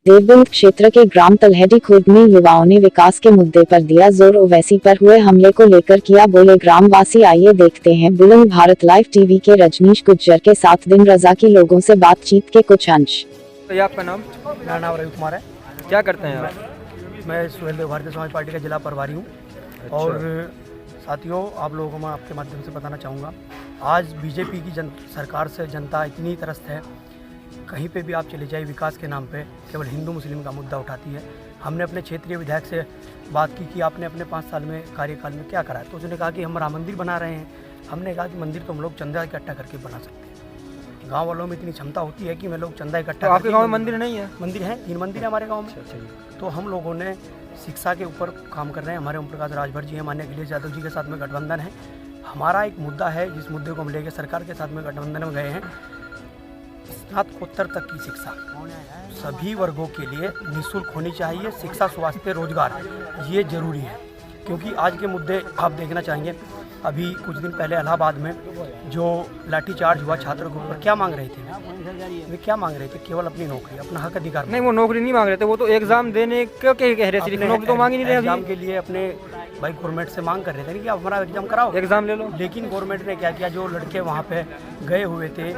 देवबंद क्षेत्र के ग्राम तलहटी खुर्द में युवाओं ने विकास के मुद्दे पर दिया जोर। ओवैसी पर हुए हमले को लेकर किया बोले ग्रामवासी। आइए देखते हैं बुलंद भारत लाइव टीवी के रजनीश गुज्जर के साथ दिन रजा की लोगों से बातचीत के कुछ अंश। तो ये आपका नाम? मेरा नाम रवि कुमार है। क्या करते हैं आप? मैं सुहेलदेव भारतीय समाज पार्टी का जिला प्रभारी हूँ। और साथियों, आप लोगों को मैं आपके माध्यम से बताना चाहूँगा, आज बीजेपी की सरकार से जनता इतनी त्रस्त है, कहीं पे भी आप चले जाइए विकास के नाम पे केवल हिंदू मुस्लिम का मुद्दा उठाती है। हमने अपने क्षेत्रीय विधायक से बात की कि आपने अपने 5 साल में कार्यकाल में क्या करा है, तो उसने कहा कि हम राम मंदिर बना रहे हैं। हमने कहा कि मंदिर तो हम लोग चंदा इकट्ठा करके बना सकते हैं। गांव वालों में इतनी क्षमता होती है कि मैं लोग चंदा इकट्ठा। तो आपके गांव में मंदिर नहीं है? मंदिर है, 3 मंदिर है हमारे गाँव में। तो हम लोगों ने शिक्षा के ऊपर काम कर रहे हैं। हमारे ओम प्रकाश राजभर जी हैं, माननीय अखिलेश यादव जी के साथ में गठबंधन है। हमारा एक मुद्दा है जिस मुद्दे को हम लेकर सरकार के साथ में गठबंधन में गए हैं। स्नातकोत्तर तक की शिक्षा सभी वर्गों के लिए निःशुल्क होनी चाहिए। शिक्षा, स्वास्थ्य, रोजगार ये जरूरी है, क्योंकि आज के मुद्दे आप देखना चाहेंगे। अभी कुछ दिन पहले इलाहाबाद में जो लाठीचार्ज हुआ छात्रों के ऊपर, क्या मांग रहे थे वे? क्या मांग रहे थे? केवल अपनी नौकरी, अपना हक अधिकार। नहीं, वो नौकरी नहीं मांग रहे थे, वो तो एग्जाम देने के कह रहे थे। नौकरी तो मांग ही नहीं रहे। एग्जाम के लिए अपने भाई गवर्नमेंट से मांग कर रहे थे कि आप हमारा एग्जाम कराओ, एग्जाम ले लो। लेकिन गवर्नमेंट ने क्या किया, जो लड़के वहाँ पे गए हुए थे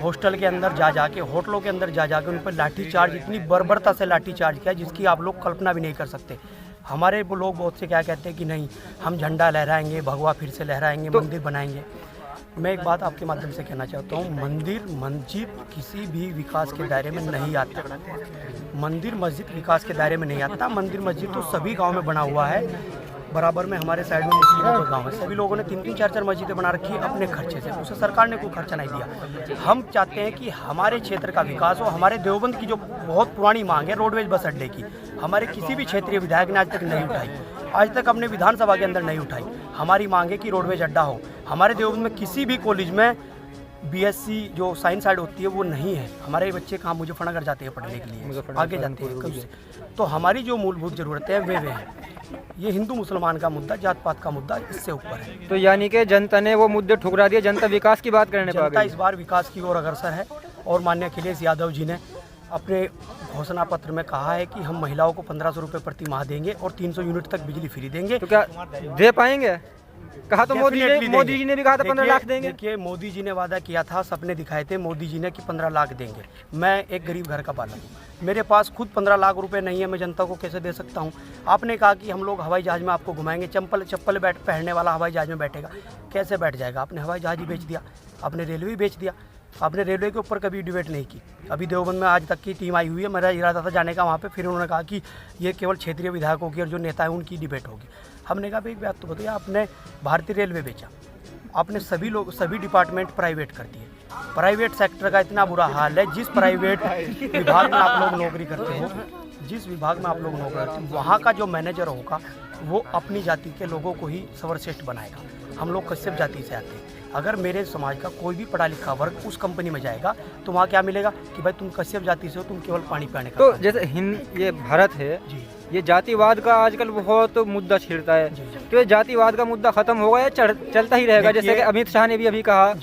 हॉस्टल के अंदर जा जाके, होटलों के अंदर जा जाके उन पर लाठीचार्ज, इतनी बर्बरता से लाठीचार्ज किया जिसकी आप लोग कल्पना भी नहीं कर सकते। हमारे वो लोग बहुत से क्या कहते हैं कि नहीं, हम झंडा लहराएंगे, भगवा फिर से लहराएंगे, मंदिर बनाएंगे। मैं एक बात आपके माध्यम से कहना चाहता हूँ, मंदिर मस्जिद किसी भी विकास के दायरे में नहीं आता। मंदिर मस्जिद विकास के दायरे में नहीं आता। मंदिर मस्जिद तो सभी गाँव में बना हुआ है। बराबर में हमारे साइड में मुस्लिमों का गांव है, सभी लोगों ने 3-3, 4-4 मस्जिदें बना रखी है अपने खर्चे से। उसे सरकार ने कोई खर्चा नहीं दिया। हम चाहते हैं कि हमारे क्षेत्र का विकास हो। हमारे देवबंद की जो बहुत पुरानी मांग है रोडवेज बस अड्डे की, हमारे किसी भी क्षेत्रीय विधायक ने आज तक नहीं उठाई, आज तक अपने विधानसभा के अंदर नहीं उठाई। हमारी मांग है कि रोडवेज अड्डा हो। हमारे देवबंद में किसी भी कॉलेज में बीएससी जो साइंस साइड होती है वो नहीं है। हमारे बच्चे कहाँ मुजफ्फरनगर जाते हैं पढ़ने के लिए, आगे जाते हैं। तो हमारी जो मूलभूत ज़रूरतें हैं वे हैं। ये हिंदू मुसलमान का मुद्दा, जात पात का मुद्दा इससे ऊपर है। तो यानी कि जनता ने वो मुद्दे ठुकरा दिए, जनता विकास की बात करने पर आ गई। जनता इस बार विकास की ओर अग्रसर है। और माननीय अखिलेश यादव जी ने अपने घोषणा पत्र में कहा है कि हम महिलाओं को 1500 रुपये प्रति माह देंगे और 300 यूनिट तक बिजली फ्री देंगे। तो क्या दे पाएंगे? कहा तो मोदी जी ने भी कहा था 15 लाख देंगे। देखिए, मोदी जी ने वादा किया था, सपने दिखाए थे मोदी जी ने कि 15 लाख देंगे। मैं एक गरीब घर का बालक हूँ, मेरे पास खुद 15 लाख रुपए नहीं है, मैं जनता को कैसे दे सकता हूँ? आपने कहा कि हम लोग हवाई जहाज़ में आपको घुमाएंगे, चप्पल पहनने वाला हवाई जहाज़ में बैठेगा, कैसे बैठ जाएगा? आपने हवाई जहाज़ ही बेच दिया, आपने रेलवे बेच दिया। आपने रेलवे के ऊपर कभी डिबेट नहीं की। अभी देवबंद में आज तक की टीम आई हुई है, मेरा इरादा था जाने का वहाँ पे, फिर उन्होंने कहा कि ये केवल क्षेत्रीय विधायकों की और जो नेता है उनकी डिबेट होगी। हमने कहा भाई एक बात तो बताइए, आपने भारतीय रेलवे बेचा, आपने सभी डिपार्टमेंट प्राइवेट कर दिए। प्राइवेट सेक्टर का इतना बुरा हाल है, जिस प्राइवेट विभाग में आप लोग नौकरी करते हो, जिस विभाग में आप लोग नौकरी करते हो, वहाँ का जो मैनेजर होगा वो अपनी जाति के लोगों को ही सर्वश्रेष्ठ बनाएगा। हम लोग कश्यप जाति से आते हैं। अगर मेरे समाज का कोई भी पढ़ा लिखा वर्ग उस कंपनी में जाएगा तो वहाँ क्या मिलेगा कि भाई तुम कश्यप जाति से हो, तुम केवल पानी पिलाने का। तो जैसे ये भारत है जी, ये जातिवाद का आजकल बहुत मुद्दा छिड़ता है। तो ये जातिवाद का मुद्दा खत्म होगा या चलता ही रहेगा? जैसे कि अमित शाह ने भी अभी कहा,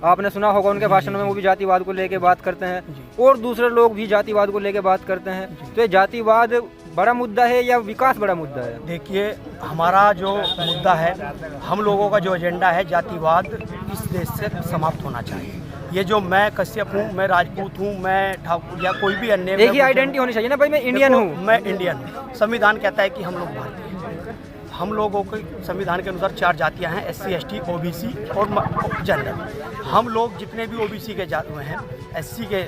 आपने सुना होगा उनके भाषण में, वो भी जातिवाद को लेके बात करते हैं और दूसरे लोग भी जातिवाद को लेके बात करते हैं। तो ये जातिवाद बड़ा मुद्दा है या विकास बड़ा मुद्दा है? देखिए, हमारा जो मुद्दा है, हम लोगों का जो एजेंडा है, जातिवाद इस देश से समाप्त होना चाहिए। ये जो मैं कश्यप हूँ, मैं राजपूत हूँ, मैं ठाकुर या कोई भी अन्य, एक ही आइडेंटिटी होनी चाहिए ना भाई, मैं इंडियन हूँ। मैं इंडियन हूँ। संविधान कहता है कि हम लोग भारतीय हैं। हम लोगों के संविधान के अनुसार 4 जातियाँ हैं, SC, ST, OBC और जनरल। हम लोग जितने भी OBC के जात हुए हैं, SC के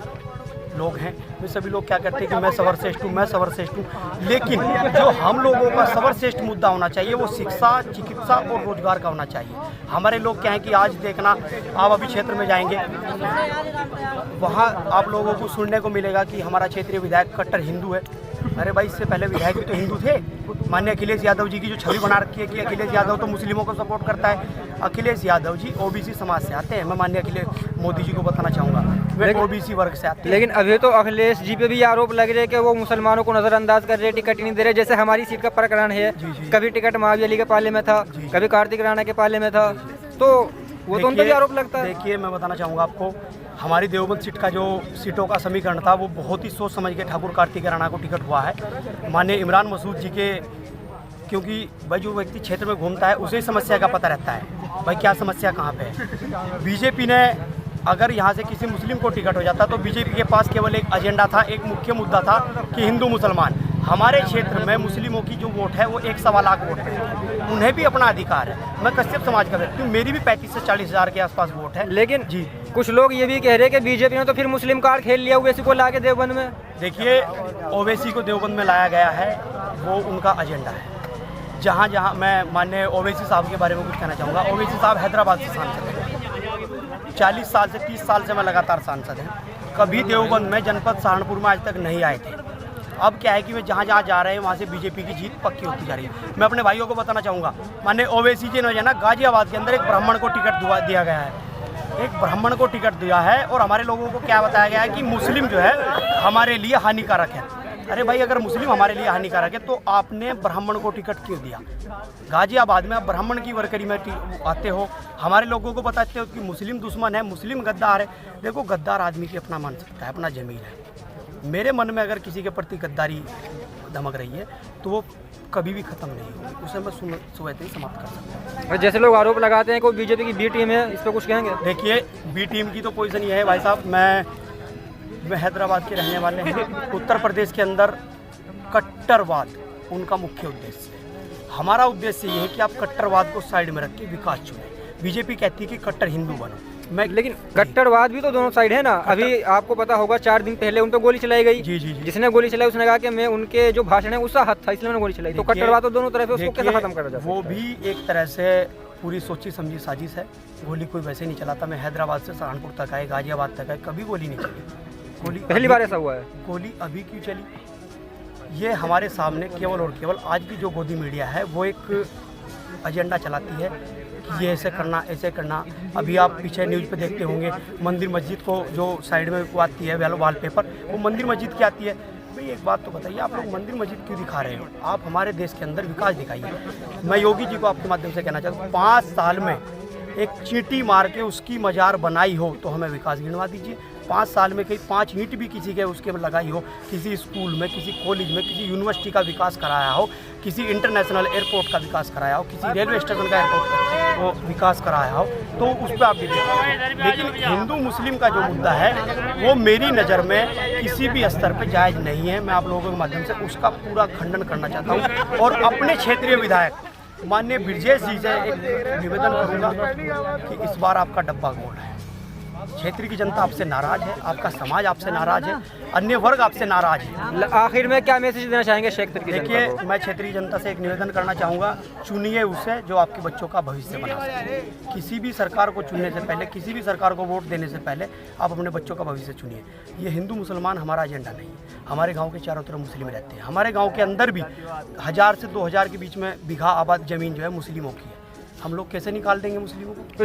लोग हैं, वे सभी लोग क्या करते हैं कि मैं सर्वश्रेष्ठ हूँ, मैं सर्वश्रेष्ठ हूँ। लेकिन जो हम लोगों का सर्वश्रेष्ठ मुद्दा होना चाहिए वो शिक्षा, चिकित्सा और रोजगार का होना चाहिए। हमारे लोग क्या है कि आज देखना, आप अभी क्षेत्र में जाएंगे, वहाँ आप लोगों को सुनने को मिलेगा कि हमारा क्षेत्रीय विधायक कट्टर हिंदू है। अरे भाई, इससे पहले विधायक भी तो हिंदू थे। माननीय अखिलेश यादव जी की जो छवि बना रखी है कि अखिलेश यादव तो मुस्लिमों को सपोर्ट करता है। अखिलेश यादव जी OBC समाज से आते हैं। मैं माननीय अखिलेश मोदी जी को बताना चाहूँगा, वे OBC वर्ग से आते हैं। लेकिन अभी तो अखिलेश जी पे भी आरोप लग रहे हैं कि वो मुसलमानों को नजरअंदाज कर रहे, टिकट नहीं दे रहे। जैसे हमारी सीट का प्रकरण है, कभी टिकट महावीर अली के पाले में था, कभी कार्तिक राणा के पाले में था, तो वो तो उन पर भी आरोप लगता है। देखिए, मैं बताना चाहूँगा आपको, हमारी देवबंद सीट का जो सीटों का समीकरण था वो बहुत ही सोच समझ के ठाकुर कार्तिकेय राणा को टिकट हुआ है। माननीय इमरान मसूद जी के, क्योंकि भाई जो व्यक्ति क्षेत्र में घूमता है उसे समस्या का पता रहता है भाई क्या समस्या कहाँ पे है। बीजेपी ने अगर यहाँ से किसी मुस्लिम को टिकट हो जाता तो बीजेपी के पास केवल एक एजेंडा था, एक मुख्य मुद्दा था कि हिंदू मुसलमान। हमारे क्षेत्र में मुस्लिमों की जो वोट है वो 1.25 लाख वोट है, उन्हें भी अपना अधिकार है। मैं कश्यप समाज का व्यक्ति हूँ, मेरी भी 35 से 40 हज़ार के आसपास वोट है। लेकिन जी कुछ लोग ये भी कह रहे हैं कि बीजेपी ने तो फिर मुस्लिम कार्ड खेल लिया ओवैसी को ला के देवबंद में। देखिए, ओवैसी को देवबंद में लाया गया है, वो उनका एजेंडा है। जहाँ जहाँ मैं माननीय ओवैसी साहब के बारे में कुछ कहना चाहूँगा। ओवैसी साहब हैदराबाद से सांसद हैं, 40 साल से 30 साल से मैं लगातार सांसद हैं। कभी देवबंद में जनपद सहारनपुर में आज तक नहीं आए थे। अब क्या है कि वे जहाँ जहाँ जा रहे हैं वहाँ से बीजेपी की जीत पक्की होती जा रही है। मैं अपने भाइयों को बताना चाहूँगा, माननीय ओवैसी जी ने जो है ना, गाजियाबाद के अंदर एक ब्राह्मण को टिकट दिया गया है, एक ब्राह्मण को टिकट दिया है। और हमारे लोगों को क्या बताया गया है कि मुस्लिम जो है हमारे लिए हानिकारक है। अरे भाई, अगर मुस्लिम हमारे लिए हानिकारक है तो आपने ब्राह्मण को टिकट क्यों दिया? गाजियाबाद में आप ब्राह्मण की वर्करी में आते हो, हमारे लोगों को बताते हो कि मुस्लिम दुश्मन है, मुस्लिम गद्दार है। देखो, गद्दार आदमी की अपना मान सकता है, अपना ज़मीर है। मेरे मन में अगर किसी के प्रति गद्दारी धमक रही है तो वो कभी भी ख़त्म नहीं होगी, उसे मैं सुबह ही समाप्त कर सकता हूँ। और जैसे लोग आरोप लगाते हैं कि बीजेपी की बी टीम है, इस पर कुछ कहेंगे? देखिए, बी टीम की तो पोजीशन ये है भाई साहब, मैं हैदराबाद के रहने वाले हैं। उत्तर प्रदेश के अंदर कट्टरवाद उनका मुख्य उद्देश्य है। हमारा उद्देश्य ये है कि आप कट्टरवाद को साइड में रख के विकास चुनें। बीजेपी कहती है कि कट्टर हिंदू बनो, लेकिन कट्टरवाद भी तो दोनों साइड है ना। अभी आपको पता होगा 4 दिन पहले उन पर गोली चलाई गई। जी जी जी। जिसने गोली चलाई उसने कहा कि मैं उनके जो भाषण है उसका हाथ था इसलिए मैंने गोली चलाई। तो कट्टरवाद तो दोनों तरफ है, उसको कैसे खत्म करा जाए? वो भी एक तरह से पूरी सोची समझी साजिश है। गोली कोई वैसे नहीं चलाता। मैं हैदराबाद से सहारनपुर तक आए, गाजियाबाद तक आए, कभी गोली नहीं चली। गोली पहली बार ऐसा हुआ है? गोली अभी क्यों चली? ये हमारे सामने केवल और केवल आज की जो गोदी मीडिया है वो एक एजेंडा चलाती है कि ये ऐसे करना, ऐसे करना। अभी आप पीछे न्यूज़ पे देखते होंगे, मंदिर मस्जिद को जो साइड में वो आती है वॉलपेपर, वो मंदिर मस्जिद की आती है। भाई एक बात तो बताइए, आप लोग मंदिर मस्जिद क्यों दिखा रहे हो? आप हमारे देश के अंदर विकास दिखाइए। मैं योगी जी को आपके माध्यम से कहना चाहता हूँ, 5 साल में एक चींटी मार के उसकी मजार बनाई हो तो हमें विकास गिनवा दीजिए। 5 साल में कहीं 5 ईंट भी किसी के उसके में लगाई हो, किसी स्कूल में, किसी कॉलेज में, किसी यूनिवर्सिटी का विकास कराया हो, किसी इंटरनेशनल एयरपोर्ट का विकास कराया हो, किसी रेलवे स्टेशन का एयरपोर्ट वो विकास कराया हो, तो उस पर आप देखिए। लेकिन हिंदू मुस्लिम का जो मुद्दा है वो मेरी नज़र में किसी भी स्तर पर जायज़ नहीं है। मैं आप लोगों के माध्यम से उसका पूरा खंडन करना चाहता हूँ और अपने क्षेत्रीय विधायक माननीय ब्रजेश जी से एक निवेदन करूँगा कि इस बार आपका डब्बा गोल है। क्षेत्र की जनता आपसे नाराज है, आपका समाज आपसे नाराज है, अन्य वर्ग आपसे नाराज है। आखिर में क्या मैसेज देना चाहेंगे क्षेत्र की? देखिए, मैं क्षेत्रीय जनता से एक निवेदन करना चाहूँगा, चुनिए उसे जो आपके बच्चों का भविष्य बना सके। किसी भी सरकार को चुनने से पहले, किसी भी सरकार को वोट देने से पहले आप अपने बच्चों का भविष्य चुनिए। ये हिंदू मुसलमान हमारा एजेंडा नहीं है। हमारे गाँव के चारों तरफ मुस्लिम रहते हैं। हमारे गाँव के अंदर भी 1000 से 2000 के बीच में बीघा आबाद ज़मीन जो है मुस्लिमों की है। हम लोग कैसे निकाल देंगे मुस्लिमों को?